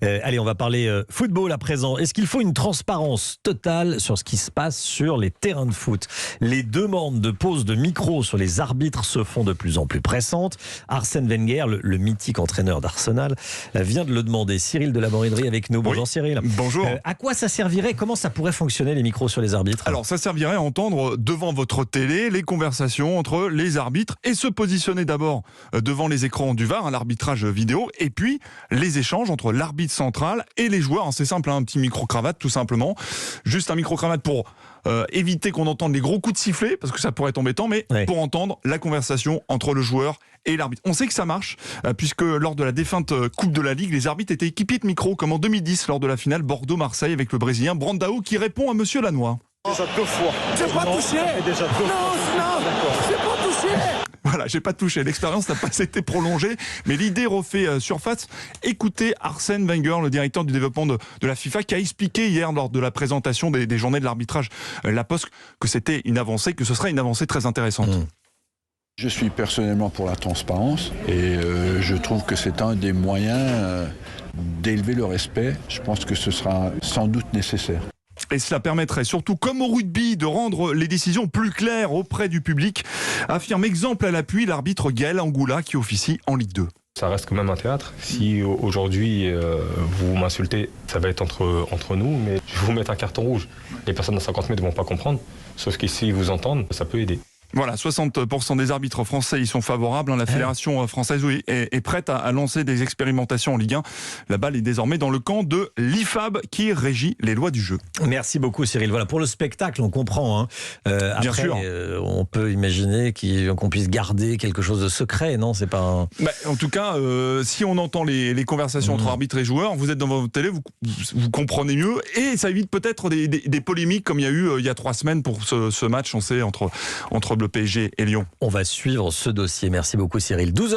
Allez, on va parler football à présent. Est-ce qu'il faut une transparence totale sur ce qui se passe sur les terrains de foot? Les demandes de pose de micro sur les arbitres se font de plus en plus pressantes. Arsène Wenger, le mythique entraîneur d'Arsenal, vient de le demander. Cyril de la Morinerie avec nous. Bonjour Cyril. Bonjour. À quoi ça servirait? Comment ça pourrait fonctionner les micros sur les arbitres? Alors ça servirait à entendre devant votre télé les conversations entre les arbitres et se positionner d'abord devant les écrans du VAR, l'arbitrage vidéo, et puis les échanges entre l'arbitre central et les joueurs. C'est simple, un petit micro-cravate tout simplement. Juste un micro-cravate pour éviter qu'on entende les gros coups de sifflet, parce que ça pourrait être embêtant, mais pour entendre la conversation entre le joueur et l'arbitre. On sait que ça marche, puisque lors de la défunte Coupe de la Ligue, les arbitres étaient équipés de micros, comme en 2010 lors de la finale Bordeaux-Marseille avec le Brésilien Brandao qui répond à Monsieur Lannoy. Déjà 2 fois. J'ai pas touché. Déjà 2 fois. Non, j'ai pas touché. Voilà, j'ai pas touché. L'expérience n'a pas été prolongée, mais l'idée refait surface. Écoutez Arsène Wenger, le directeur du développement de la FIFA, qui a expliqué hier lors de la présentation des journées de l'arbitrage La Poste que c'était une avancée, que ce serait une avancée très intéressante. Je suis personnellement pour la transparence et je trouve que c'est un des moyens d'élever le respect. Je pense que ce sera sans doute nécessaire. Et cela permettrait surtout, comme au rugby, de rendre les décisions plus claires auprès du public, affirme exemple à l'appui l'arbitre Gaël Angoula qui officie en Ligue 2. Ça reste quand même un théâtre. Si aujourd'hui vous m'insultez, ça va être entre nous, mais je vais vous mettre un carton rouge. Les personnes à 50 mètres ne vont pas comprendre, sauf que s'ils vous entendent, ça peut aider. Voilà, 60% des arbitres français y sont favorables. La Fédération française est prête à lancer des expérimentations en Ligue 1. La balle est désormais dans le camp de l'IFAB qui régit les lois du jeu. Merci beaucoup Cyril. Voilà, pour le spectacle, on comprend. Bien après, sûr. On peut imaginer qu'on puisse garder quelque chose de secret, non? C'est pas en tout cas, si on entend les conversations entre arbitres et joueurs, vous êtes devant votre télé, vous comprenez mieux et ça évite peut-être des polémiques comme il y a eu il y a 3 semaines pour ce match, on sait, entre le PSG et Lyon. On va suivre ce dossier. Merci beaucoup Cyril. 12h